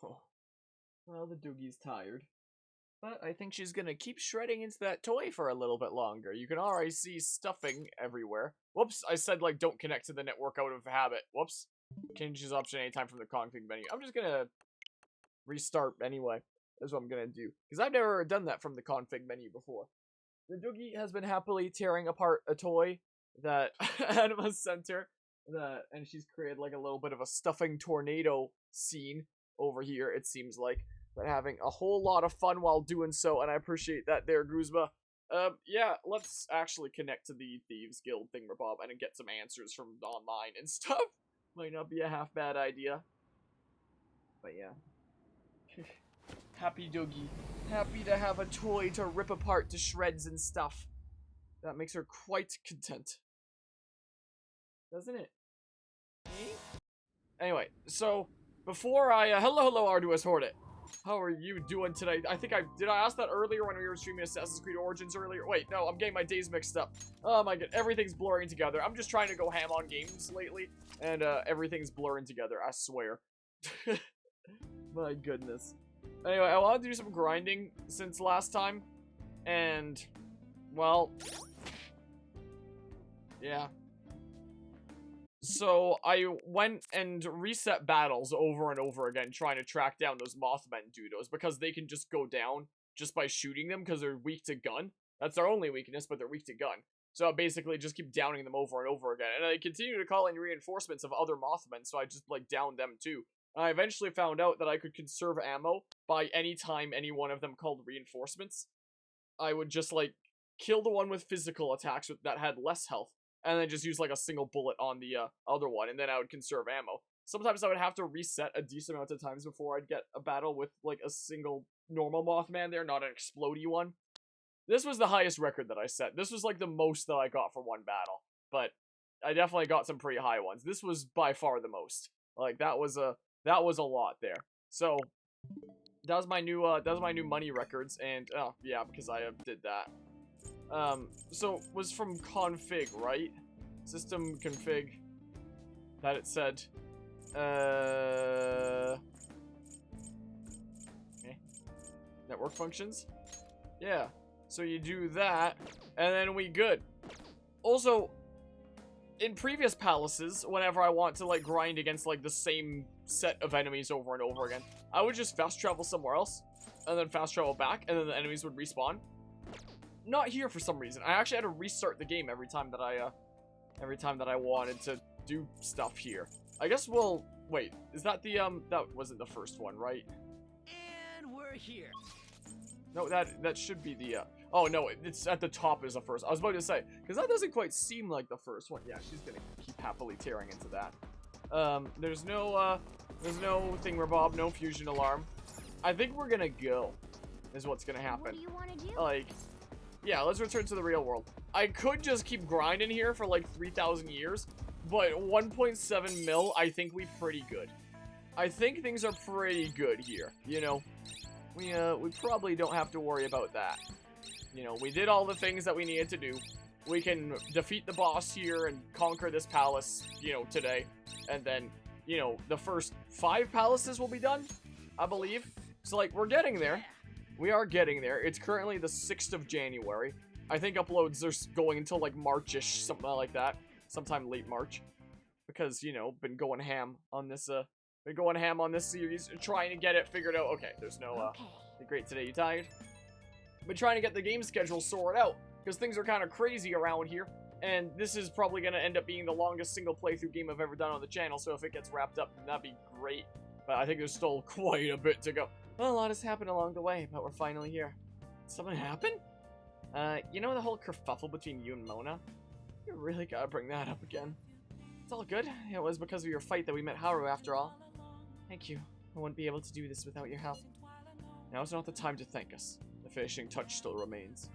Oh. Well, the Doogie's tired. But I think she's gonna keep shredding into that toy for a little bit longer. You can already see stuffing everywhere. Whoops, I said, like, don't connect to the network out of habit. Whoops. Change this option anytime from the config menu. I'm just gonna restart anyway. That's what I'm gonna do. Because I've never done that from the config menu before. The Doogie has been happily tearing apart a toy that Anima sent her. And she's created, like, a little bit of a stuffing tornado scene over here, it seems like. But having a whole lot of fun while doing so, and I appreciate that there, Guzma. Yeah, let's actually connect to the Thieves Guild thingamabob and get some answers from online and stuff. Might not be a half bad idea. But yeah. Happy Doogie. Happy to have a toy to rip apart to shreds and stuff. That makes her quite content. Doesn't it? Anyway, so, before I, hello, Arduous Hornet. How are you doing today? Did I ask that earlier when we were streaming Assassin's Creed Origins earlier? Wait, no, I'm getting my days mixed up. Oh my god, everything's blurring together. I'm just trying to go ham on games lately, and everything's blurring together, I swear. My goodness. Anyway, I want to do some grinding since last time, and, well, yeah. So, I went and reset battles over and over again, trying to track down those Mothman dudos, because they can just go down just by shooting them, because they're weak to gun. That's their only weakness, but they're weak to gun. So I basically just keep downing them over and over again, and I continue to call in reinforcements of other Mothmen, so I just, like, downed them too. And I eventually found out that I could conserve ammo by any time any one of them called reinforcements. I would just, like, kill the one with physical attacks that had less health, and then just use, like, a single bullet on the other one, and then I would conserve ammo. Sometimes I would have to reset a decent amount of times before I'd get a battle with, like, a single normal Mothman there, not an explodey one. This was the highest record that I set. This was, like, the most that I got for one battle, but I definitely got some pretty high ones. This was by far the most. Like, that was a lot there. So, that was my new money records, and, oh, yeah, because I did that. So, it was from config, right? System config. That it said. Okay. Network functions? Yeah. So you do that, and then we good. Also, in previous palaces, whenever I want to, like, grind against, like, the same set of enemies over and over again, I would just fast travel somewhere else, and then fast travel back, and then the enemies would respawn. Not here for some reason. I actually had to restart the game every time that I wanted to do stuff here. I guess we'll wait. Is that the that wasn't the first one, right? And we're here. No, that should be the oh no, it's at the top is the first. I was about to say, because that doesn't quite seem like the first one. Yeah, she's gonna keep happily tearing into that. There's no thingamabob, no fusion alarm. I think we're gonna go, is what's gonna happen. What do you want to do? Like, yeah, let's return to the real world. I could just keep grinding here for like 3,000 years, but 1.7 mil, I think we pretty good. I think things are pretty good here, you know. We probably don't have to worry about that. You know, we did all the things that we needed to do. We can defeat the boss here and conquer this palace, you know, today. And then, you know, the first 5 palaces will be done, I believe. So, like, we're getting there. We are getting there. It's currently the 6th of January. I think uploads are going until, like, March-ish, something like that. Sometime late March. Because, you know, been going ham on this, series, trying to get it figured out. Okay, there's no, great today, you tired? Been trying to get the game schedule sorted out, because things are kind of crazy around here, and this is probably going to end up being the longest single playthrough game I've ever done on the channel, so if it gets wrapped up, then that'd be great. But I think there's still quite a bit to go. Well, a lot has happened along the way, but we're finally here. Did something happen? You know the whole kerfuffle between you and Mona? You really gotta bring that up again. It's all good. It was because of your fight that we met Haru after all. Thank you. I wouldn't be able to do this without your help. Now's not the time to thank us. The finishing touch still remains.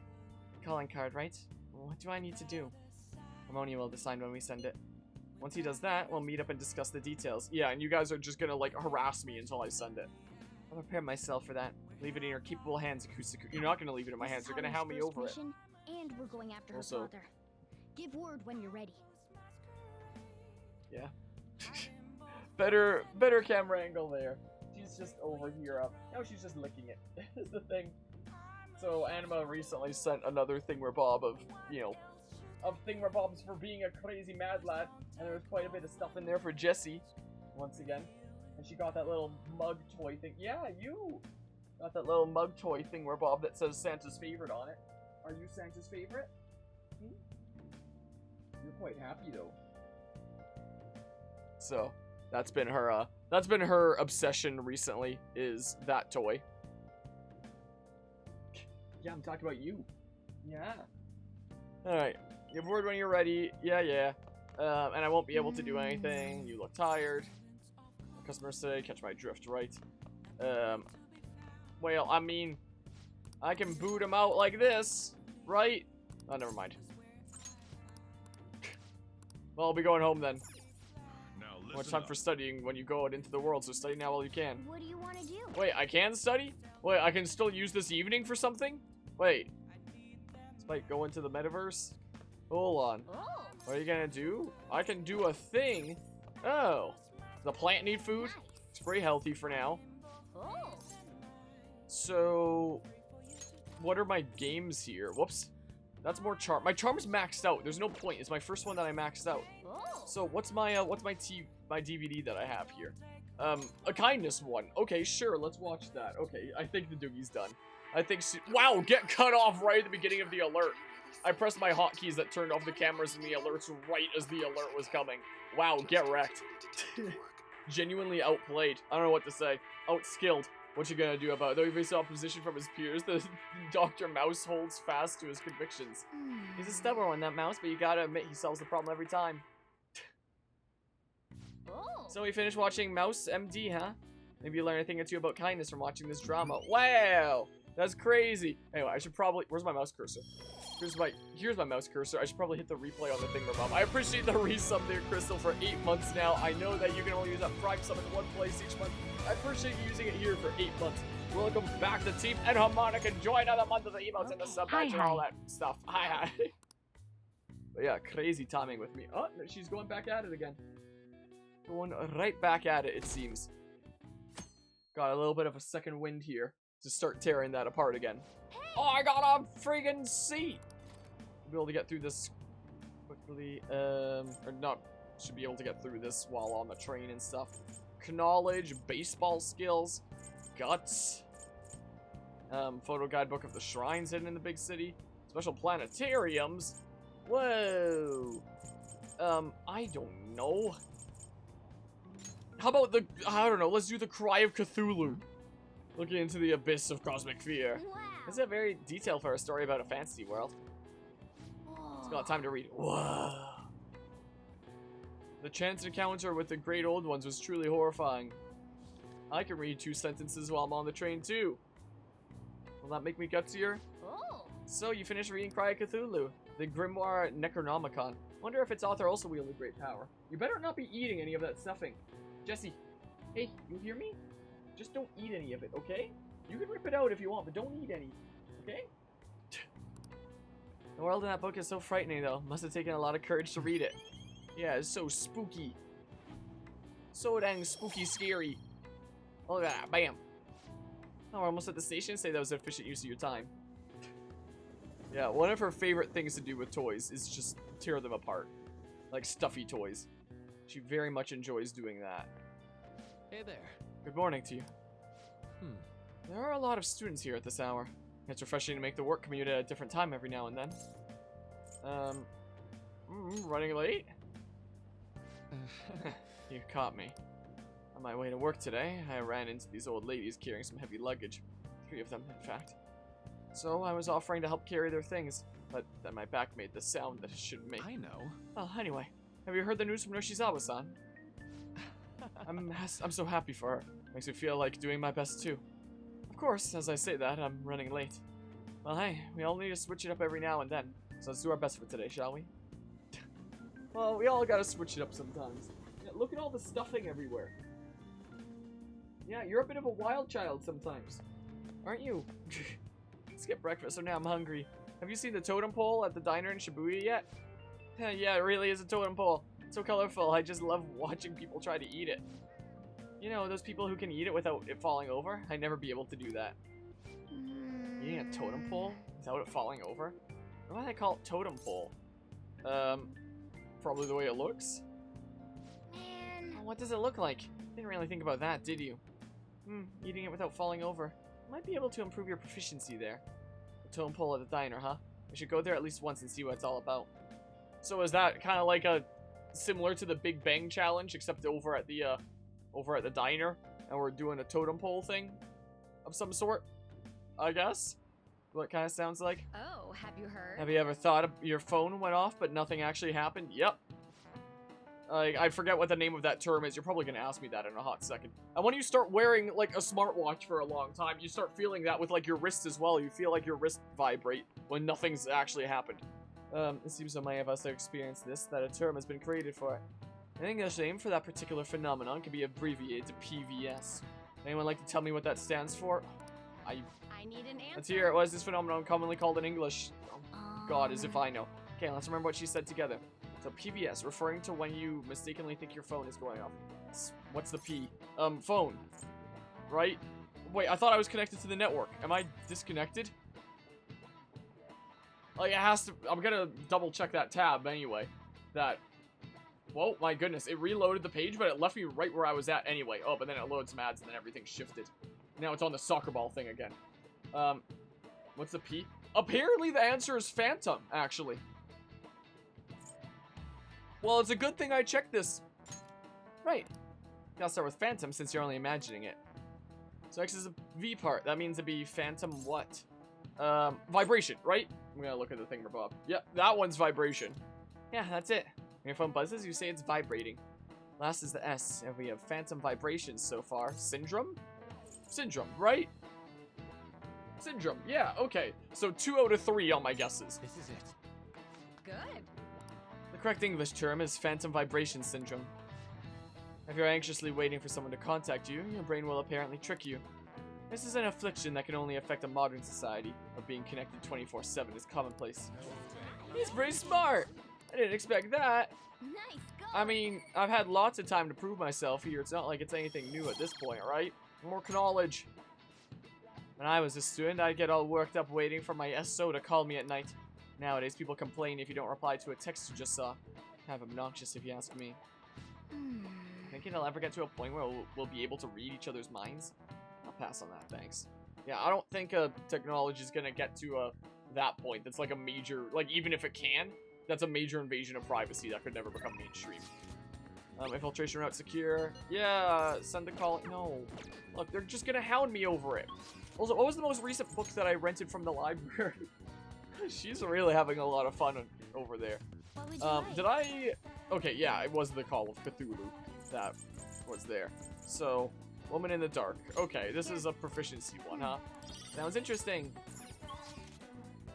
Calling card, right? What do I need to do? Ammonia will decide when we send it. Once he does that, we'll meet up and discuss the details. Yeah, and you guys are just gonna, like, harass me until I send it. I'll prepare myself for that. Leave it in your capable hands, Akusaku. You're not gonna leave it in my hands. You're gonna hound me over it. And we're going after her Also, father. Give word when you're ready. Yeah. better camera angle there. Do you it's just over here. Now she's just licking it. Is the thing. So Anima recently sent another thingamabob of, you know, of thingamabobs for being a crazy mad lad, and there was quite a bit of stuff in there for Jessie, once again. And she got that little mug toy thing. Yeah, you got that little mug toy thingamabob that says Santa's favorite on it. Are you Santa's favorite? Hmm? You're quite happy though. So that's been her obsession recently, is that toy. Yeah, I'm talking about you. Yeah. Alright. Give word when you're ready. Yeah. And I won't be able to do anything. You look tired. Customers say, catch my drift, right? Well, I mean, I can boot him out like this, right? Oh, never mind. Well, I'll be going home then. Now much time for studying when you go out into the world, so study now while you can. What do you want to do? Wait, I can study? Wait, I can still use this evening for something? Wait. This might go into the metaverse? Hold on. Oh. What are you gonna do? I can do a thing. Oh. The plant need food? It's pretty healthy for now. Oh. So, what are my games here? Whoops. That's more charm. My charm's maxed out. There's no point. It's my first one that I maxed out. Oh. So what's my DVD that I have here? A kindness one. Okay, sure. Let's watch that. Okay, I think the Doogie's done. I think wow, get cut off right at the beginning of the alert. I pressed my hotkeys that turned off the cameras and the alerts right as the alert was coming. Wow, get wrecked. Genuinely outplayed. I don't know what to say. Outskilled. What you gonna do about it? Though he faces opposition from his peers, the Dr. Mouse holds fast to his convictions. He's a stubborn one, that mouse, but you gotta admit he solves the problem every time. Oh. So we finished watching Mouse MD, huh? Maybe you learn a thing or two about kindness from watching this drama. Wow! That's crazy. Anyway, I should probably... Where's my mouse cursor? Here's my mouse cursor. I should probably hit the replay on the thingamabob. I appreciate the resub there, Crystal, for 8 months now. I know that you can only use that Prime sub in one place each month. I appreciate you using it here for 8 months. Welcome back to Team and Harmonic. Enjoy another month of the emotes and the sub badge and all that stuff. Hi. But yeah, crazy timing with me. Oh, she's going back at it again. Going right back at it seems. Got a little bit of a second wind here to start tearing that apart again. Oh, I got a friggin' seat! I'll be able to get through this quickly, or not, should be able to get through this while on the train and stuff. Knowledge, baseball skills, guts, photo guidebook of the shrines hidden in the big city, special planetariums. Whoa! I don't know. How about I don't know, let's do the Cry of Cthulhu. Looking into the abyss of cosmic fear. Wow. This is a very detailed for a story about a fantasy world. It's got time to read. Whoa. The chance encounter with the great old ones was truly horrifying. I can read 2 sentences while I'm on the train too. Will that make me gutsier? Oh. So you finished reading Cry of Cthulhu, the Grimoire Necronomicon. Wonder if its author also wielded great power. You better not be eating any of that stuffing. Jesse, hey, you hear me? Just don't eat any of it, okay? You can rip it out if you want, but don't eat any, okay? The world in that book is so frightening, though. Must have taken a lot of courage to read it. Yeah, it's so spooky. So dang spooky scary. Look at that, bam. Oh, we're almost at the station. Say that was an efficient use of your time. Yeah, one of her favorite things to do with toys is just tear them apart. Like stuffy toys. She very much enjoys doing that. Hey there. Good morning to you. There are a lot of students here at this hour. It's refreshing to make the work commute at a different time every now and then. Running late? You caught me. On my way to work today, I ran into these old ladies carrying some heavy luggage. 3 of them, in fact. So I was offering to help carry their things, but then my back made the sound that it shouldn't make. I know. Well, anyway, have you heard the news from Yoshizawa-san? I'm so happy for her. Makes me feel like doing my best too. Of course, as I say that, I'm running late. Well, hey, we all need to switch it up every now and then. So let's do our best for today, shall we? Well, we all gotta switch it up sometimes. Yeah, look at all the stuffing everywhere. Yeah, you're a bit of a wild child sometimes. Aren't you? Let's get breakfast, so now I'm hungry. Have you seen the totem pole at the diner in Shibuya yet? Yeah, it really is a totem pole. It's so colorful, I just love watching people try to eat it. You know, those people who can eat it without it falling over? I'd never be able to do that. Eating a totem pole without it falling over? Why do they call it totem pole? Probably the way it looks. Man. Oh, what does it look like? Didn't really think about that, did you? Eating it without falling over. Might be able to improve your proficiency there. The totem pole at the diner, huh? We should go there at least once and see what it's all about. So is that kind of like a similar to the Big Bang challenge, except over at the diner, and we're doing a totem pole thing of some sort? I guess. What kind of sounds like? Oh, have you heard? Have you ever thought your phone went off, but nothing actually happened? Yep. I forget what the name of that term is. You're probably going to ask me that in a hot second. And when you start wearing, like, a smartwatch for a long time, you start feeling that with, like, your wrist as well. You feel like your wrist vibrate when nothing's actually happened. It seems so many of us have experienced this, that a term has been created for it. I think the name for that particular phenomenon can be abbreviated to PVS. Anyone like to tell me what that stands for? I need an answer. Let's hear it. What is this phenomenon commonly called in English? Oh, God, as if I know. Okay, let's remember what she said together. So PVS, referring to when you mistakenly think your phone is going off. What's the P? Phone. Right? Wait, I thought I was connected to the network. Am I disconnected? Like, it has to... I'm gonna double check that tab anyway. Whoa, my goodness. It reloaded the page, but it left me right where I was at anyway. Oh, but then it loads some ads and then everything shifted. Now it's on the soccer ball thing again. What's the P? Apparently the answer is Phantom, actually. Well, it's a good thing I checked this. Right. Gotta start with Phantom since you're only imagining it. So X is a V part. That means it'd be Phantom what? Vibration, right? I'm gonna look at the thingamabob. Yep, that one's vibration. Yeah, that's it. When your phone buzzes, you say it's vibrating. Last is the S, and we have Phantom vibrations so far. Syndrome? Syndrome, right? Syndrome, yeah, okay. So 2 out of 3 on my guesses. This is it. Good. The correct English term is Phantom Vibration Syndrome. If you're anxiously waiting for someone to contact you, your brain will apparently trick you. This is an affliction that can only affect a modern society, where being connected 24/7 is commonplace. He's pretty smart! I didn't expect that. Nice go. I mean, I've had lots of time to prove myself here. It's not like it's anything new at this point, right? More knowledge. When I was a student, I'd get all worked up waiting for my SO to call me at night. Nowadays, people complain if you don't reply to a text you just saw. Kind of obnoxious if you ask me. Think it'll ever get to a point where we'll be able to read each other's minds? I'll pass on that, thanks. Yeah, I don't think technology is gonna get to that point. That's like a major, like even if it can, that's a major invasion of privacy that could never become mainstream. Infiltration route secure. Yeah, send the call. No. Look, they're just gonna hound me over it. Also, what was the most recent book that I rented from the library? She's really having a lot of fun over there. What would you like? Did I... Okay, yeah, it was the Call of Cthulhu that was there. So, Woman in the Dark. Okay, this is a proficiency one, huh? Sounds interesting.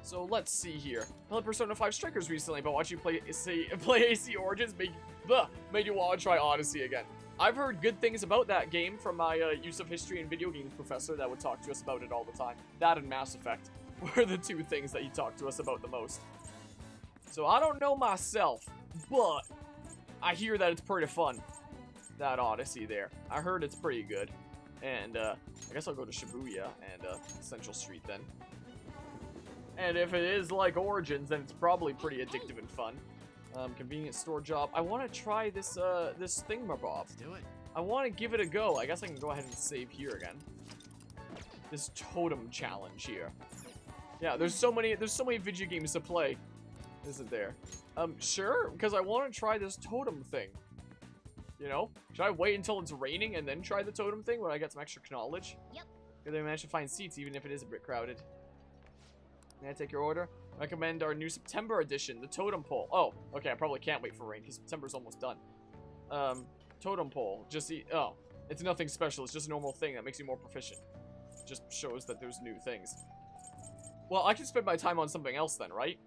So, let's see here. I played Persona 5 Strikers recently, but watching you play AC Origins made you want to try Odyssey again. I've heard good things about that game from my use of history and video games professor that would talk to us about it all the time. That and Mass Effect were the 2 things that he talked to us about the most. So I don't know myself, but I hear that it's pretty fun. That Odyssey there. I heard it's pretty good. And I guess I'll go to Shibuya and Central Street then. And if it is like Origins, then it's probably pretty addictive and fun. Convenience store job. I want to try this this thingamabob. Let's do it. I want to give it a go. I guess I can go ahead and save here again. This totem challenge here. Yeah, there's so many video games to play, isn't there? Sure, because I want to try this totem thing. You know, should I wait until it's raining and then try the totem thing when I get some extra knowledge? Yep. Because I managed to find seats even if it is a bit crowded. May I take your order? Recommend our new September edition, the totem pole. Oh, okay, I probably can't wait for rain because September's almost done. Totem pole. Oh, it's nothing special. It's just a normal thing that makes you more proficient. Just shows that there's new things. Well, I can spend my time on something else then, right?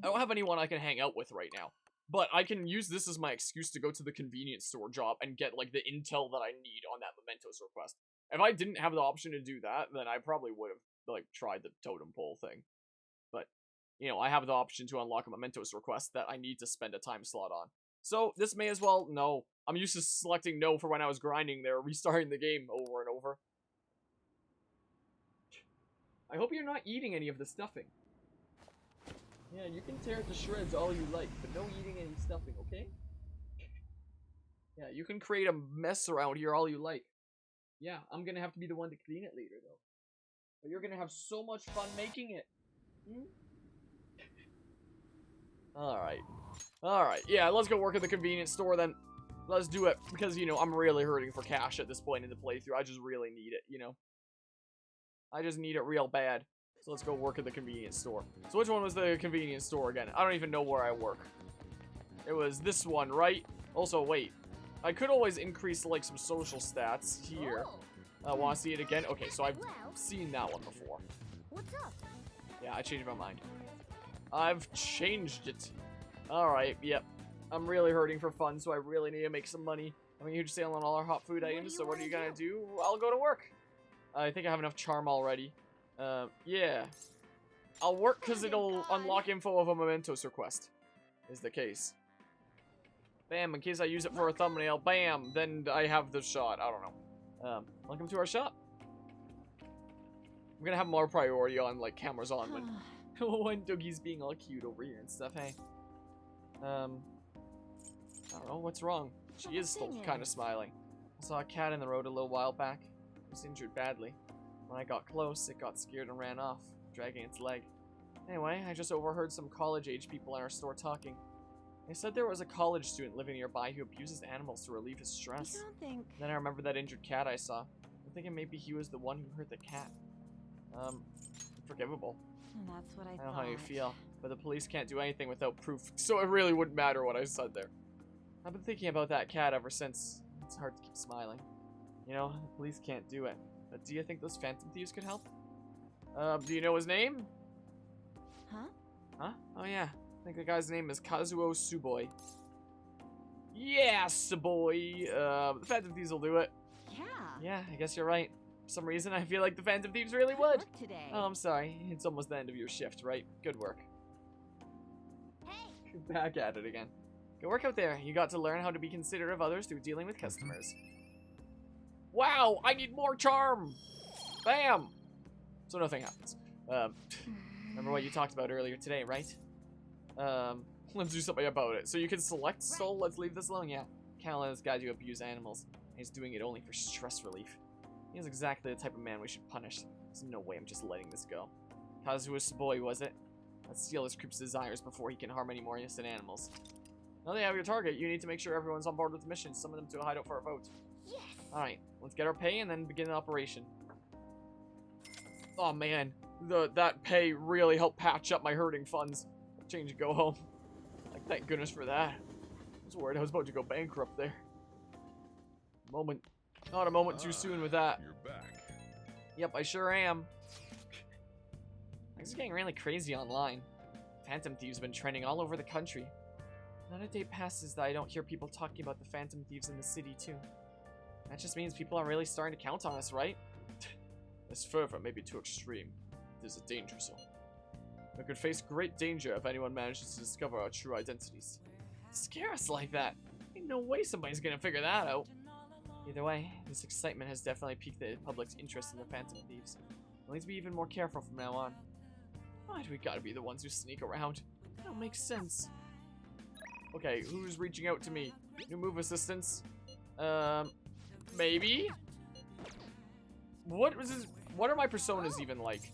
I don't have anyone I can hang out with right now. But I can use this as my excuse to go to the convenience store job and get, like, the intel that I need on that Mementos request. If I didn't have the option to do that, then I probably would have, like, tried the totem pole thing. But, you know, I have the option to unlock a Mementos request that I need to spend a time slot on. So, this may as well, no, I'm used to selecting no for when I was grinding there, restarting the game over and over. I hope you're not eating any of the stuffing. Yeah, you can tear it to shreds all you like, but no eating any stuffing, okay? Yeah, you can create a mess around here all you like. Yeah, I'm gonna have to be the one to clean it later, though. But you're gonna have so much fun making it. Alright. Alright, yeah, let's go work at the convenience store then. Let's do it, because, you know, I'm really hurting for cash at this point in the playthrough. I just really need it, you know? I just need it real bad. So let's go work at the convenience store. So which one was the convenience store again? I don't even know where I work. It was this one, right? Also, wait. I could always increase, like, some social stats here. Want to see it again? Okay, so I've seen that one before. What's up? Yeah, I changed my mind. I've changed it. Alright, yep. I'm really hurting for fun, so I really need to make some money. I'm a huge sale on all our hot food items, so what are you gonna do? I'll go to work. I think I have enough charm already. Yeah. I'll work because it'll unlock info of a mementos request. Is the case. Bam, in case I use it for a thumbnail. Bam, then I have the shot. I don't know. Welcome to our shop. I'm gonna have more priority on, like, cameras on when Doogie's being all cute over here and stuff, hey. I don't know, what's wrong? She is still kind of smiling. I saw a cat in the road a little while back. It was injured badly. When I got close, it got scared and ran off, dragging its leg. Anyway, I just overheard some college-age people in our store talking. They said there was a college student living nearby who abuses animals to relieve his stress. I don't think... Then I remembered that injured cat I saw. I'm thinking maybe he was the one who hurt the cat. Forgivable. That's what I I thought. know how you feel, but the police can't do anything without proof, so it really wouldn't matter what I said there. I've been thinking about that cat ever since. It's hard to keep smiling. You know, the police can't do it. But do you think those phantom thieves could help? Do you know his name? Huh? Huh? Oh yeah. I think the guy's name is Kazuo Suboi. Yes, boy. The phantom thieves will do it. Yeah. Yeah, I guess you're right. For some reason, I feel like the phantom thieves really would. Look today. Oh, I'm sorry. It's almost the end of your shift, right? Good work. Hey. Back at it again. Good work out there. You got to learn how to be considerate of others through dealing with customers. Wow, I need more charm. Bam. So nothing happens. Remember what you talked about earlier today, right? Let's do something about it. So you can select soul. Let's leave this alone. Yeah. Can't let this guy do abuse animals. He's doing it only for stress relief. He's exactly the type of man we should punish. There's no way I'm just letting this go. Kazuo's boy, was it? Let's steal this creep's desires before he can harm any more innocent animals. Now they have your target, you need to make sure everyone's on board with the mission. Summon them to a hideout for a vote. Yes. Alright, let's get our pay and then begin the operation. Oh man, that pay really helped patch up my hurting funds. Change and go home. Like, thank goodness for that. I was worried I was about to go bankrupt there. Not a moment too soon with that. You're back. Yep, I sure am. Things are getting really crazy online. Phantom thieves have been trending all over the country. Not a day passes that I don't hear people talking about the phantom thieves in the city too. That just means people are really starting to count on us, right? This fervor may be too extreme. It is a danger zone. We could face great danger if anyone manages to discover our true identities. Scare us like that. Ain't no way somebody's gonna figure that out. Either way, this excitement has definitely piqued the public's interest in the phantom thieves. We'll need to be even more careful from now on. Why do we gotta be the ones who sneak around? That don't make sense. Okay, who's reaching out to me? New move assistance? Maybe? What are my personas even like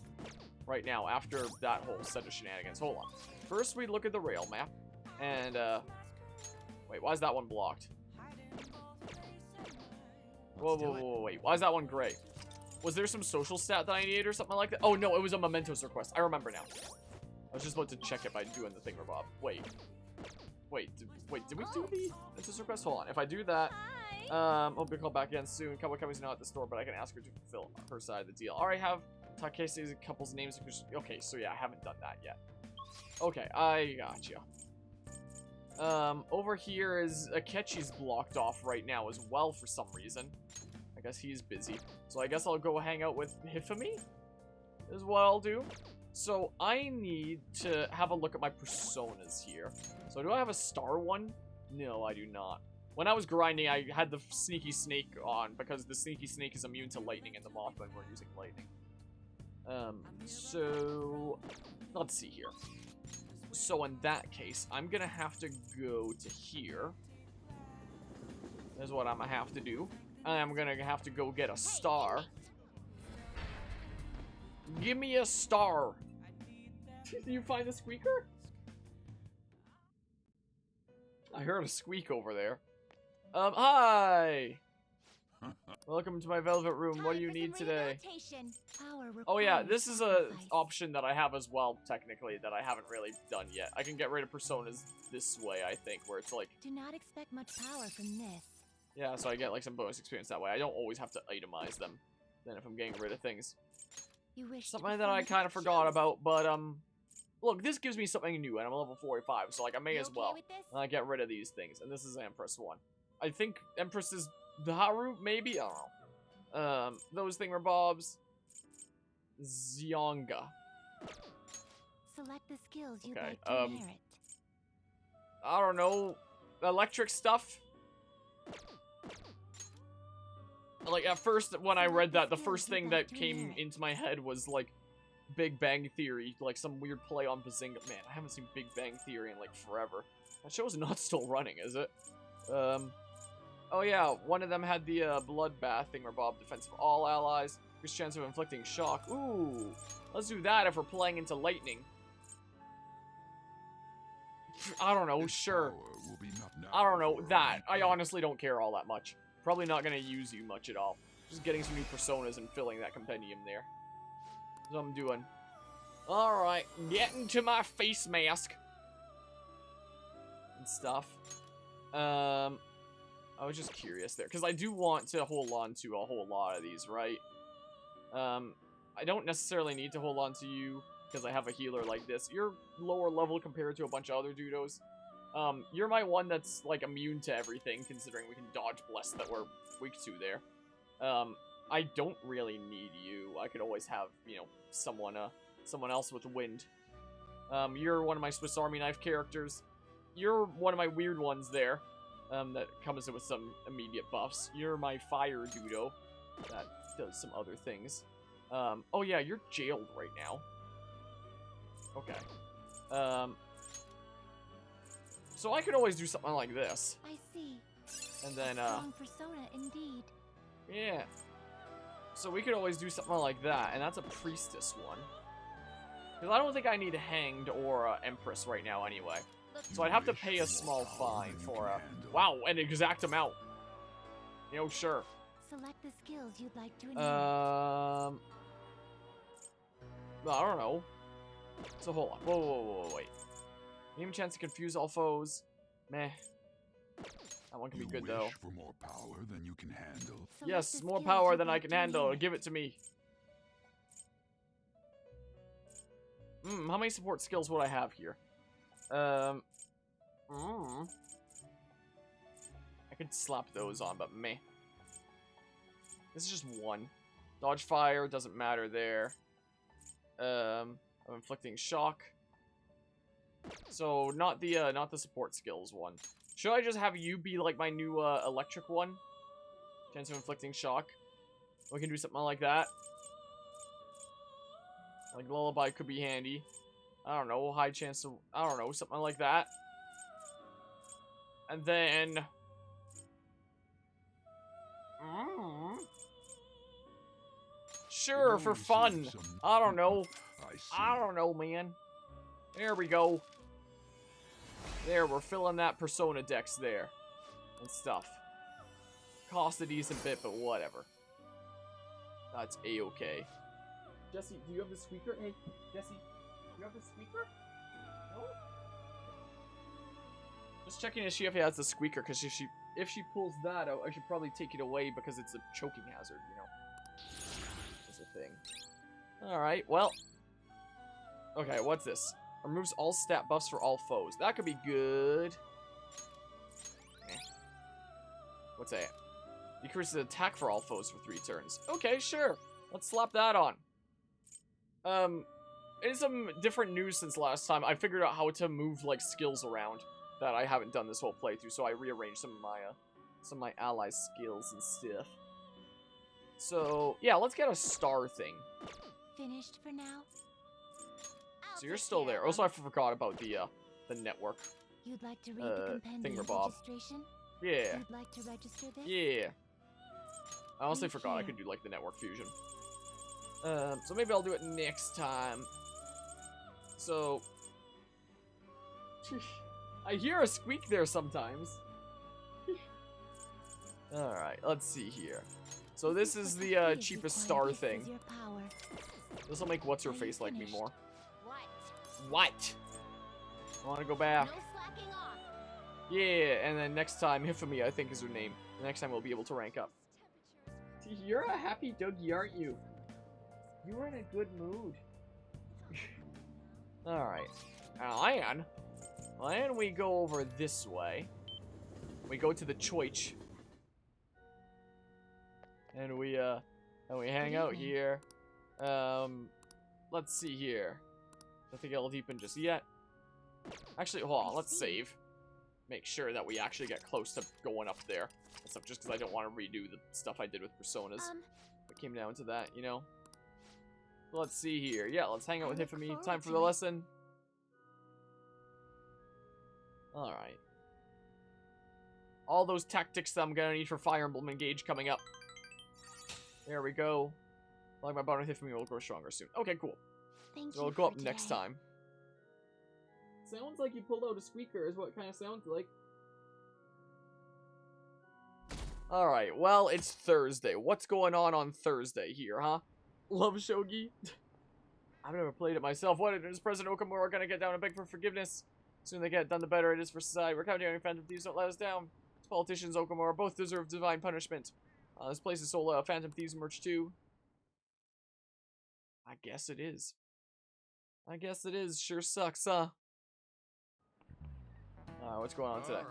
right now after that whole set of shenanigans? Hold on. First, we look at the rail map, and, wait, why is that one blocked? Whoa, wait. Why is that one gray? Was there some social stat that I needed or something like that? Oh, no, it was a mementos request. I remember now. I was just about to check it by doing the thingamabob. Wait, did we do the mementos request? Hold on. If I do that, hope you'll call back again soon. Kawakami's not at the store, but I can ask her to fulfill her side of the deal. Alright, have Takese's couple's names. Okay, so yeah, I haven't done that yet. Okay, I gotcha. Over here is Akechi's blocked off right now as well for some reason. I guess he's busy. So I guess I'll go hang out with Hifumi is what I'll do. So I need to have a look at my personas here. So do I have a star one? No, I do not. When I was grinding, I had the Sneaky Snake on, because the Sneaky Snake is immune to lightning and the Mothman were using lightning. So, let's see here. So in that case, I'm gonna have to go to here. That's what I'm gonna have to do. I'm gonna have to go get a star. Give me a star. Did you find the squeaker? I heard a squeak over there. Hi! Welcome to my velvet room. What do you need today? Oh yeah, this is a option that I have as well, technically, that I haven't really done yet. I can get rid of personas this way, I think, where it's like... Do not expect much power from this. Yeah, so I get like some bonus experience that way. I don't always have to itemize them. Then if I'm getting rid of things. You wish Something that I kind of forgot about, but look, this gives me something new, and I'm level 45, so like I may as well get rid of these things. And this is Empress 1. I think Empress is the Haru, maybe? I don't know. Those thingamabbobs. Zionga. Select the skills you'd Okay, like to inherit. I don't know. Electric stuff? Like, at first, when I read that, the first thing that came into my head was, like, Big Bang Theory. Like, some weird play on Bazinga. Man, I haven't seen Big Bang Theory in, like, forever. That show's not still running, is it? Oh yeah, one of them had the, Bloodbath thingamabob, defense of all allies. Increased chance of inflicting shock. Ooh, let's do that if we're playing into lightning. I don't know, sure. I don't know, that. I honestly don't care all that much. Probably not gonna use you much at all. Just getting some new personas and filling that compendium there. That's what I'm doing. Alright, getting to my face mask. And stuff. I was just curious there, because I do want to hold on to a whole lot of these, right? I don't necessarily need to hold on to you, because I have a healer like this. You're lower level compared to a bunch of other dudos. You're my one that's, like, immune to everything, considering we can dodge bless that we're weak to there. I don't really need you. I could always have, you know, someone else with wind. You're one of my Swiss Army knife characters. You're one of my weird ones there, that comes in with some immediate buffs. You're my fire dudo that does some other things. Oh yeah, you're jailed right now. Okay. So I could always do something like this. I see. And then, strong persona indeed. yeah. So we could always do something like that, and that's a priestess one. Because I don't think I need hanged or Empress right now anyway. So I'd have to pay a small fine for wow, an exact amount. You know, sure. Select the skills you'd like to inherit. I don't know. So hold on. Whoa, wait. Medium chance to confuse all foes. Meh. That one can be good though. For more power than you can handle. Yes, more power than I can handle. Give it to me. How many support skills would I have here? I could slap those on, but meh. This is just one. Dodge fire, doesn't matter there. I'm inflicting shock. So not the support skills one. Should I just have you be like my new electric one? Chance of inflicting shock. We can do something like that. Like lullaby could be handy. I don't know, high chance of, I don't know, something like that. And then sure, for fun. I don't know. I don't know, man. There we go. There, we're filling that persona dex there. And stuff. Cost a decent bit, but whatever. That's a-okay. Jesse, do you have the squeaker? Hey, Jesse, do you have the squeaker? No? Just checking to see if he has the squeaker, because if she pulls that out, I should probably take it away because it's a choking hazard, you know. That's a thing. Alright, well. Okay, what's this? Removes all stat buffs for all foes. That could be good. Eh. What's that? Decreases attack for all foes for 3 turns. Okay, sure. Let's slap that on. In some different news since last time, I figured out how to move, like, skills around that I haven't done this whole playthrough, so I rearranged some of my ally skills and stuff. So, yeah, let's get a star thing. Finished for now? So you're still there. Also, I forgot about the network. You'd like to read the compendium of thingamabob. registration? Yeah. You'd like to register this? Yeah. I honestly Thank forgot I you. could do, like, the network fusion. So maybe I'll do it next time. So... I hear a squeak there sometimes. Alright, let's see here. So this is the cheapest star thing. This will make what's-her-face like me more. What? I want to go back. Yeah, and then next time, Hifumi, I think is her name. The next time we'll be able to rank up. You're a happy doggy, aren't you? You were in a good mood. Alright. And we go over this way. We go to the Choich. And we hang out here. Let's see here. I think it'll deepen just yet. Actually, hold on, let's save. Make sure that we actually get close to going up there. And stuff, just because I don't want to redo the stuff I did with Personas. It came down to that, you know? Let's see here. Yeah, let's hang out with Hifumi. Time for the lesson. Alright. All those tactics that I'm gonna need for Fire Emblem Engage coming up. There we go. Like my bond with Hifumi will grow stronger soon. Okay, cool. Thank So you we'll go for up next today. time. Sounds like you pulled out a squeaker is what it kind of sounds like. Alright, well, it's Thursday. What's going on Thursday here, huh? Love Shogi? I've never played it myself. What is President Okamura gonna get down and beg for forgiveness? The sooner they get it done, the better it is for society. We're counting on Phantom Thieves, don't let us down. These politicians, Okamura, both deserve divine punishment. This place is sold Phantom Thieves merch too. I guess it is. I guess it is. Sure sucks, huh? What's going on today?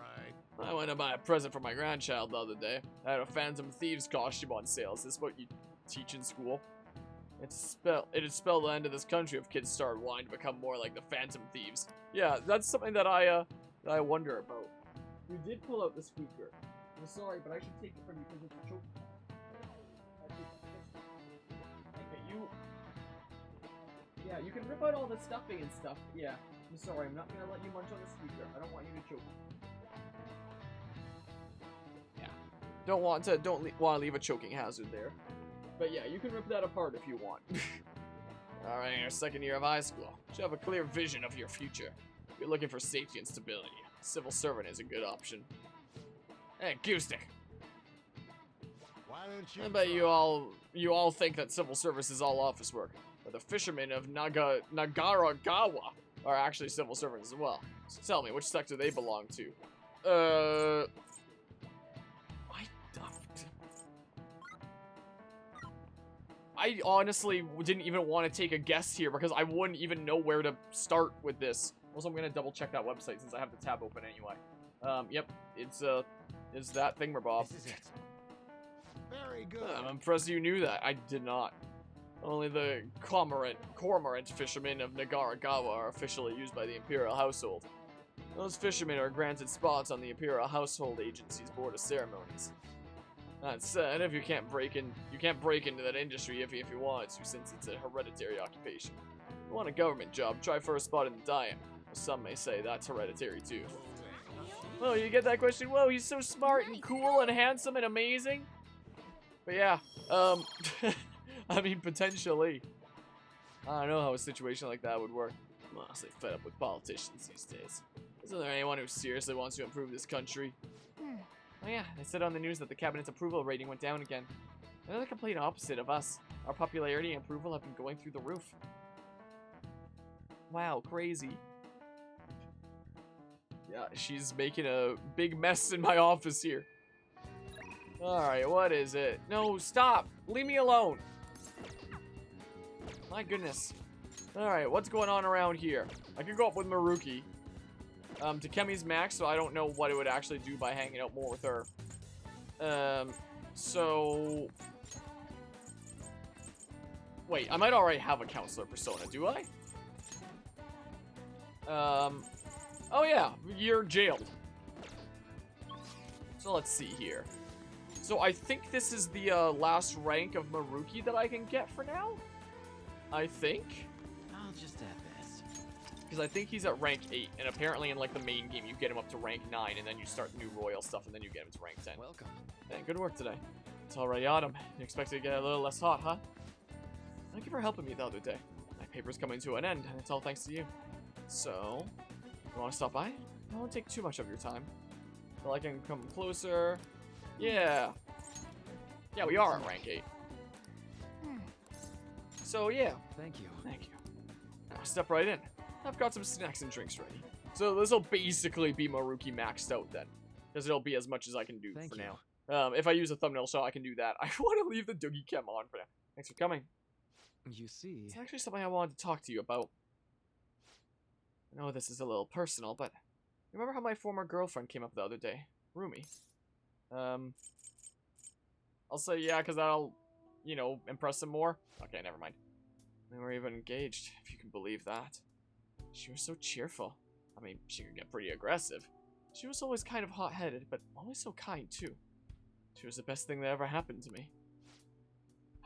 I went to buy a present for my grandchild the other day. I had a Phantom Thieves costume on sale. Is this what you teach in school? It'd spell the end of this country if kids started wanting to become more like the Phantom Thieves. Yeah, that's something that I wonder about. You did pull out the squeaker. I'm sorry, but I should take it from you because it's a choke. Yeah, you can rip out all the stuffing and stuff. Yeah, I'm sorry, I'm not gonna let you munch on the squeaker. I don't want you to choke. Yeah, don't want to leave a choking hazard there. But yeah, you can rip that apart if you want. Alright, in your second year of high school, you should have a clear vision of your future. If you're looking for safety and stability, civil servant is a good option. Hey, Goosestick. Why don't you I bet you all think that civil service is all office work. But the fishermen of Nagaragawa are actually civil servants as well. So tell me, which sector they belong to? I honestly didn't even want to take a guess here because I wouldn't even know where to start with this. Also, I'm gonna double check that website since I have the tab open anyway. Yep, it's that thingamabob. This is it. Very good. I'm impressed you knew that. I did not. Only the cormorant fishermen of Nagaragawa are officially used by the Imperial Household. Those fishermen are granted spots on the Imperial Household Agency's Board of Ceremonies. That said, if you can't break into that industry if you want to, since it's a hereditary occupation. If you want a government job, try for a spot in the Dian. Or some may say that's hereditary too. Oh, you get that question? Whoa, he's so smart and cool and handsome and amazing. But yeah, I mean, potentially. I don't know how a situation like that would work. I'm honestly fed up with politicians these days. Isn't there anyone who seriously wants to improve this country? Oh yeah, they said on the news that the cabinet's approval rating went down again. They're the complete opposite of us. Our popularity and approval have been going through the roof. Wow, crazy. Yeah, she's making a big mess in my office here. Alright, what is it? No, stop! Leave me alone! My goodness. Alright, what's going on around here? I could go up with Maruki. Takemi's max, so I don't know what it would actually do by hanging out more with her. So... Wait, I might already have a counselor persona, do I? Oh yeah, you're jailed. So let's see here. So I think this is the last rank of Maruki that I can get for now. I think. I'll just add this. Because I think he's at rank 8, and apparently in like the main game you get him up to rank 9, and then you start new royal stuff, and then you get him to rank 10. Welcome. Man, good work today. It's already autumn. You expect it to get a little less hot, huh? Thank you for helping me the other day. My paper's coming to an end, and it's all thanks to you. So, you want to stop by? I won't take too much of your time. Well, I can come closer. Yeah. Yeah, we are at rank 8. So, yeah. Thank you. Thank you. Now, step right in. I've got some snacks and drinks ready. So, this will basically be Maruki maxed out then. Because it'll be as much as I can do Thank for you. now. If I use a thumbnail shot, I can do that. I want to leave the Doogie Chem on for now. Thanks for coming. You see. It's actually something I wanted to talk to you about. I know this is a little personal, but remember how my former girlfriend came up the other day? Rumi. I'll say yeah, because that'll, you know, impress him more. Okay, never mind. We were even engaged, if you can believe that. She was so cheerful. I mean, she could get pretty aggressive. She was always kind of hot-headed, but always so kind, too. She was the best thing that ever happened to me.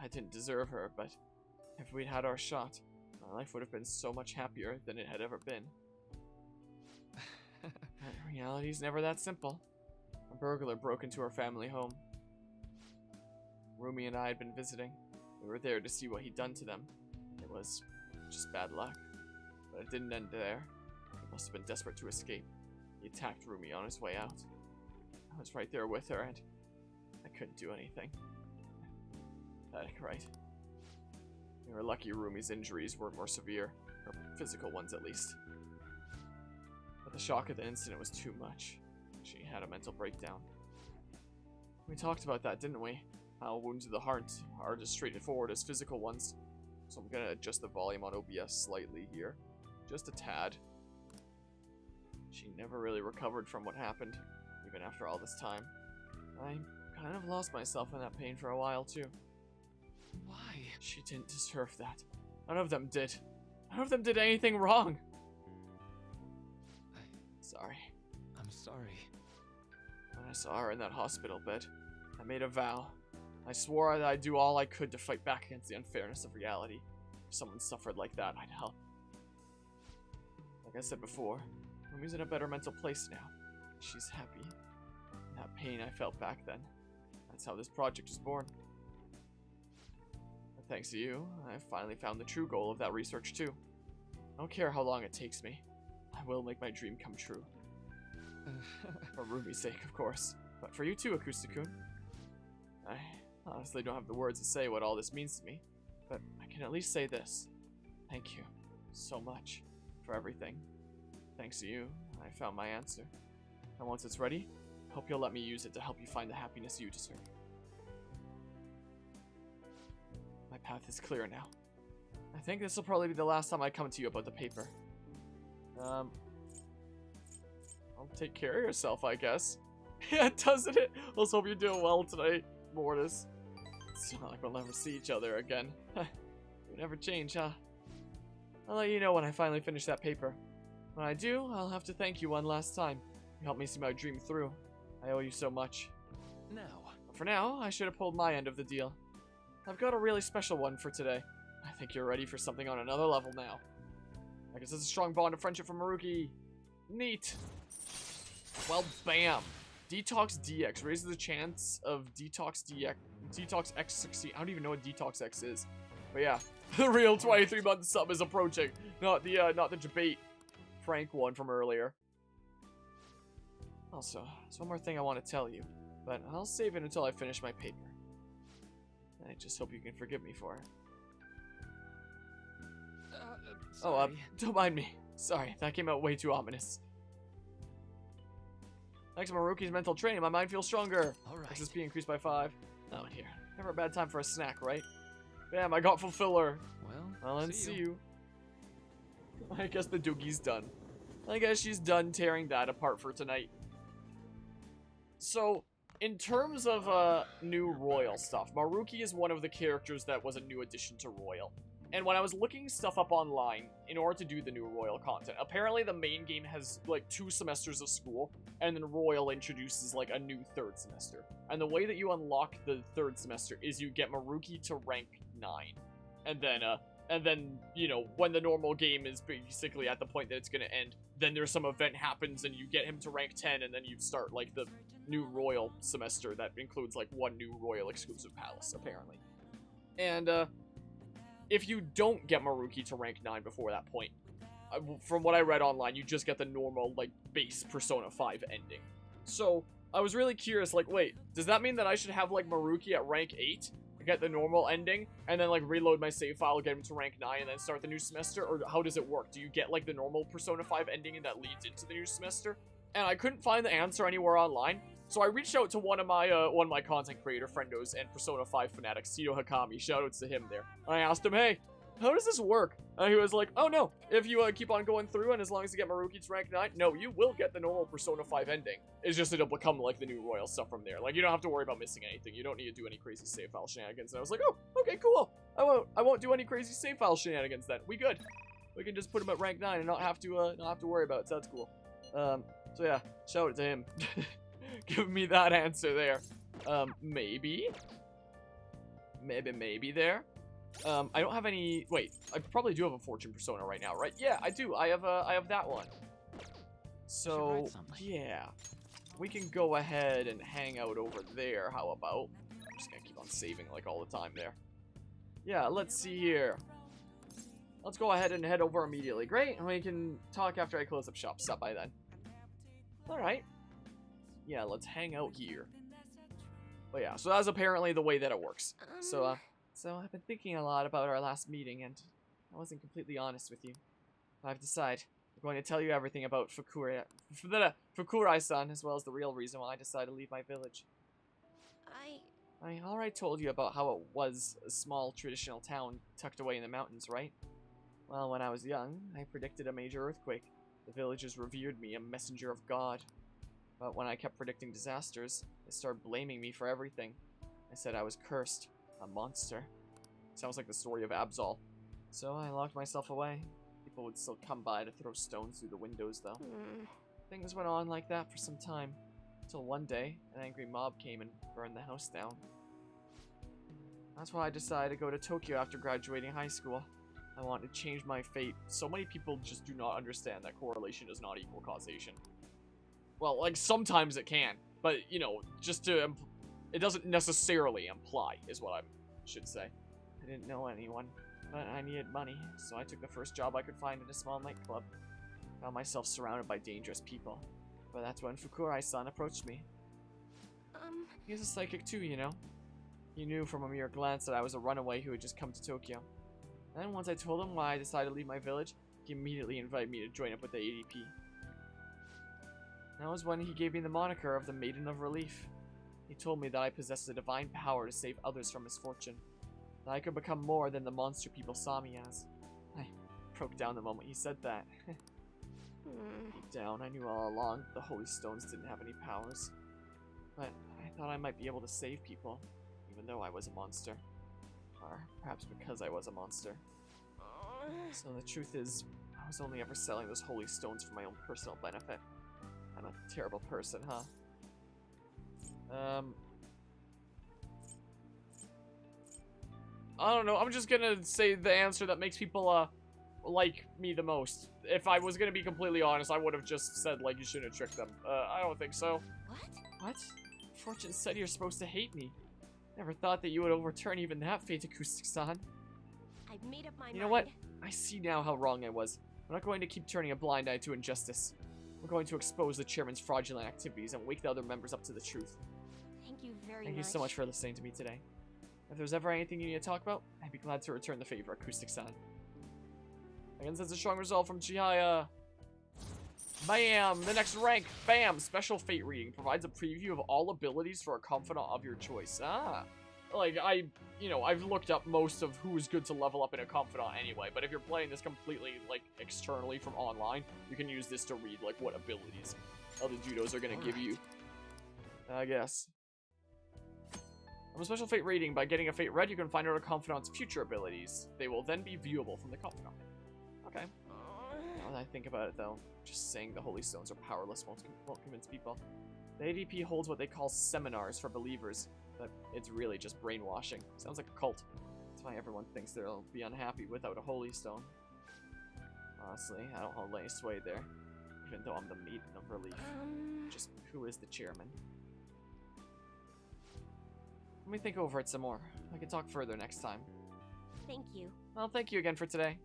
I didn't deserve her, but if we'd had our shot, my life would have been so much happier than it had ever been. But reality's never that simple. A burglar broke into our family home. Rumi and I had been visiting. We were there to see what he'd done to them. It was just bad luck. But it didn't end there. He must have been desperate to escape. He attacked Rumi on his way out. I was right there with her, and I couldn't do anything. Pathetic, right? We were lucky Rumi's injuries weren't more severe, or physical ones at least. But the shock of the incident was too much. She had a mental breakdown. We talked about that, didn't we? How wounds to the heart are as straightforward as physical ones. So I'm gonna adjust the volume on OBS slightly here. Just a tad. She never really recovered from what happened, even after all this time. I kind of lost myself in that pain for a while, too. Why? She didn't deserve that. None of them did. None of them did anything wrong. Sorry. I'm sorry. When I saw her in that hospital bed, I made a vow. I swore that I'd do all I could to fight back against the unfairness of reality. If someone suffered like that, I'd help. Like I said before, Rumi's in a better mental place now. She's happy. That pain I felt back then. That's how this project was born. But thanks to you, I finally found the true goal of that research too. I don't care how long it takes me. I will make my dream come true. For Rumi's sake, of course. But for you too, Akusta-kun. I honestly don't have the words to say what all this means to me. But I can at least say this. Thank you so much for everything. Thanks to you, I found my answer. And once it's ready, I hope you'll let me use it to help you find the happiness you deserve. My path is clear now. I think this will probably be the last time I come to you about the paper. I'll take care of yourself, I guess. Yeah, doesn't it? Let's hope you're doing well tonight, Mortis. It's not like we'll never see each other again. We never change, huh? I'll let you know when I finally finish that paper. When I do, I'll have to thank you one last time. You helped me see my dream through. I owe you so much. Now. But for now, I should have pulled my end of the deal. I've got a really special one for today. I think you're ready for something on another level now. I guess it's a strong bond of friendship from Maruki. Neat. Well, bam. Detox DX raises the chance of Detox X16. I don't even know what Detox X is. But yeah, the real 23-month sub is approaching. Not the debate Frank one from earlier. Also, there's one more thing I want to tell you, but I'll save it until I finish my paper. I just hope you can forgive me for it. Sorry. Don't mind me. Sorry, that came out way too ominous. Thanks to Maruki's mental training, my mind feels stronger. Alright. XSP increased by 5. Oh, here. Never a bad time for a snack, right? Bam, I got fulfiller. Well, I'll see you. I guess the doogie's done. I guess she's done tearing that apart for tonight. So, in terms of new Royal stuff, Maruki is one of the characters that was a new addition to Royal. And when I was looking stuff up online, in order to do the new Royal content, apparently the main game has, like, 2 semesters of school, and then Royal introduces, like, a new 3rd semester. And the way that you unlock the 3rd semester is you get Maruki to rank 9. And then, you know, when the normal game is basically at the point that it's gonna end, then there's some event happens and you get him to rank 10, and then you start, like, the new Royal semester that includes, like, 1 new Royal exclusive palace, apparently. And, if you don't get Maruki to rank 9 before that point, from what I read online, you just get the normal, like, base Persona 5 ending. So, I was really curious, like, wait, does that mean that I should have, like, Maruki at rank 8, get the normal ending, and then, like, reload my save file, get him to rank 9, and then start the new semester? Or how does it work? Do you get, like, the normal Persona 5 ending and that leads into the new semester? And I couldn't find the answer anywhere online. So I reached out to one of my content creator friendos and Persona 5 fanatics, Tito Hakami. Shoutouts to him there. And I asked him, hey, how does this work? And he was like, oh no, if you keep on going through and as long as you get Maruki to rank 9, no, you will get the normal Persona 5 ending. It's just it'll become like the new Royal stuff from there. Like, you don't have to worry about missing anything. You don't need to do any crazy save file shenanigans. And I was like, oh, okay, cool. I won't do any crazy save file shenanigans then. We good. We can just put him at rank 9 and not have to worry about it. So that's cool. So yeah, shout out to him. Give me that answer there. Maybe there. I don't have any. Wait, I probably do have a Fortune Persona right now, right? Yeah, I do. I have that one. So yeah, we can go ahead and hang out over there. How about? I'm just gonna keep on saving like all the time there. Yeah, let's see here. Let's go ahead and head over immediately. Great, and we can talk after I close up shop. Stop by then. All right. Yeah, let's hang out here. But yeah, so that's apparently the way that it works. So I've been thinking a lot about our last meeting, and I wasn't completely honest with you. I've decided I'm going to tell you everything about Fukurai-san, as well as the real reason why I decided to leave my village. I already told you about how it was a small traditional town tucked away in the mountains, right? Well, when I was young, I predicted a major earthquake. The villagers revered me, a messenger of God. But when I kept predicting disasters, they started blaming me for everything. I said I was cursed, a monster. Sounds like the story of Absol. So I locked myself away. People would still come by to throw stones through the windows, though. Things went on like that for some time, until one day, an angry mob came and burned the house down. That's why I decided to go to Tokyo after graduating high school. I wanted to change my fate. So many people just do not understand that correlation does not equal causation. Well, like, sometimes it can, but, you know, just to, it doesn't necessarily imply, is what I should say. I didn't know anyone, but I needed money, so I took the first job I could find in a small nightclub. Found myself surrounded by dangerous people, but that's when Fukurai-san approached me. He's a psychic too, you know. He knew from a mere glance that I was a runaway who had just come to Tokyo. Then once I told him why I decided to leave my village, he immediately invited me to join up with the ADP. That was when he gave me the moniker of the Maiden of Relief. He told me that I possessed a divine power to save others from misfortune. That I could become more than the monster people saw me as. I broke down the moment he said that. Deep down, I knew all along that the Holy Stones didn't have any powers. But I thought I might be able to save people, even though I was a monster. Or perhaps because I was a monster. So the truth is, I was only ever selling those Holy Stones for my own personal benefit. I'm a terrible person, huh? I don't know. I'm just gonna say the answer that makes people, like me the most. If I was gonna be completely honest, I would have just said, like, you shouldn't have tricked them. I don't think so. What? Fortune said you're supposed to hate me. Never thought that you would overturn even that fate, Acoustic-san. I've made up my mind. You know what? I see now how wrong I was. I'm not going to keep turning a blind eye to injustice. We're going to expose the chairman's fraudulent activities and wake the other members up to the truth. Thank you very much. Thank you so much for listening to me today. If there's ever anything you need to talk about, I'd be glad to return the favor, Acoustic-san. Again, that's a strong resolve from Chihaya. Bam! The next rank. Bam! Special fate reading. Provides a preview of all abilities for a confidant of your choice. Like, I've looked up most of who is good to level up in a confidant anyway, but if you're playing this completely, like, externally from online, you can use this to read, like, what abilities other judos are gonna give you. I guess. From a special fate rating, by getting a fate red, you can find out a confidant's future abilities. They will then be viewable from the confidant. Okay. Now that I think about it, though, just saying the holy stones are powerless won't convince people. The ADP holds what they call seminars for believers, but it's really just brainwashing. Sounds like a cult. That's why everyone thinks they'll be unhappy without a holy stone. Honestly, I don't hold any sway there, even though I'm the maiden of relief. Just who is the chairman? Let me think over it some more. I can talk further next time. Thank you. Well, thank you again for today.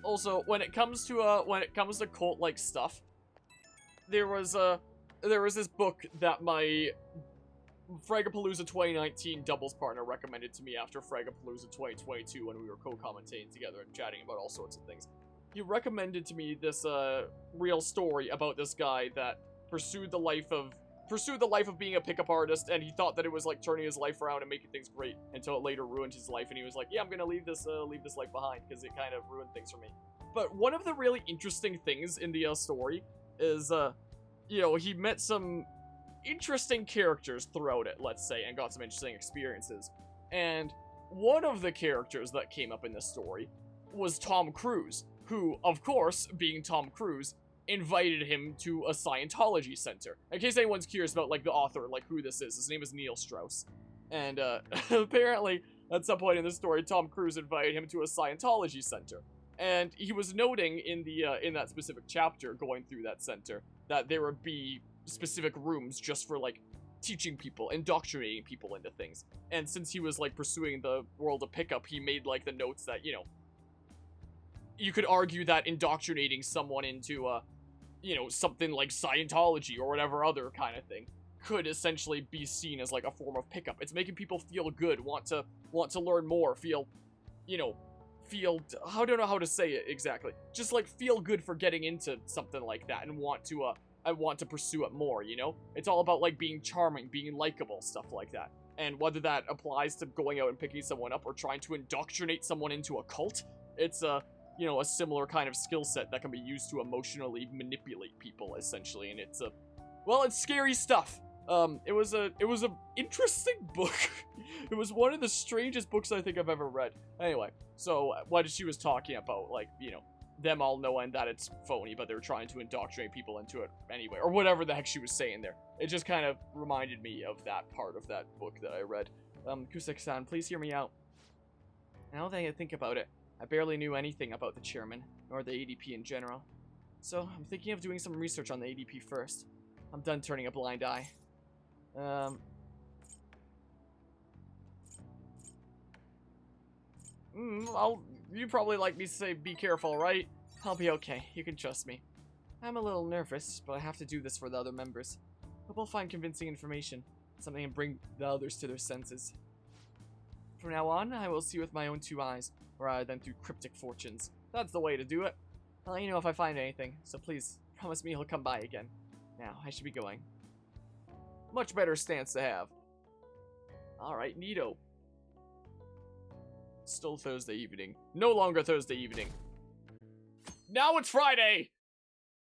Also, when it comes to cult-like stuff, there was this book that my Fragapalooza 2019 doubles partner recommended to me after Fragapalooza 2022 when we were co-commentating together and chatting about all sorts of things. He recommended to me this real story about this guy that pursued the life of being a pickup artist, and he thought that it was like turning his life around and making things great until it later ruined his life, and he was like, yeah, I'm gonna leave this life behind because it kind of ruined things for me. But one of the really interesting things in the story is, you know, he met some interesting characters throughout it, let's say, and got some interesting experiences. And one of the characters that came up in this story was Tom Cruise, who, of course, being Tom Cruise, invited him to a Scientology center. In case anyone's curious about, like, the author, like, who this is, his name is Neil Strauss. And, apparently, at some point in the story, Tom Cruise invited him to a Scientology center. And he was noting in that specific chapter, going through that center, that there would be specific rooms just for, like, teaching people, indoctrinating people into things. And since he was, like, pursuing the world of pickup, he made, like, the notes that, you know, you could argue that indoctrinating someone into, you know, something like Scientology or whatever other kind of thing could essentially be seen as, like, a form of pickup. It's making people feel good, want to learn more, feel, you know, I don't know how to say it exactly. Just, like, feel good for getting into something like that and want to pursue it more, you know? It's all about, like, being charming, being likable, stuff like that. And whether that applies to going out and picking someone up or trying to indoctrinate someone into a cult, it's, you know, a similar kind of skill set that can be used to emotionally manipulate people, essentially. And it's well, it's scary stuff. It was a interesting book. It was one of the strangest books I think I've ever read. Anyway, so what she was talking about, like, you know, them all knowing that it's phony, but they're trying to indoctrinate people into it anyway, or whatever the heck she was saying there. It just kind of reminded me of that part of that book that I read. Kusek-san, please hear me out. Now that I think about it, I barely knew anything about the chairman, nor the ADP in general. So, I'm thinking of doing some research on the ADP first. I'm done turning a blind eye. You probably like me to say be careful, right? I'll be okay, you can trust me. I'm a little nervous, but I have to do this for the other members. Hope I'll find convincing information, something and bring the others to their senses. From now on, I will see with my own two eyes, rather than through cryptic fortunes. That's the way to do it. I'll let you know if I find anything, so please, promise me he'll come by again. Now, I should be going. Much better stance to have. Alright, neato. Still Thursday evening. No longer Thursday evening. Now it's Friday!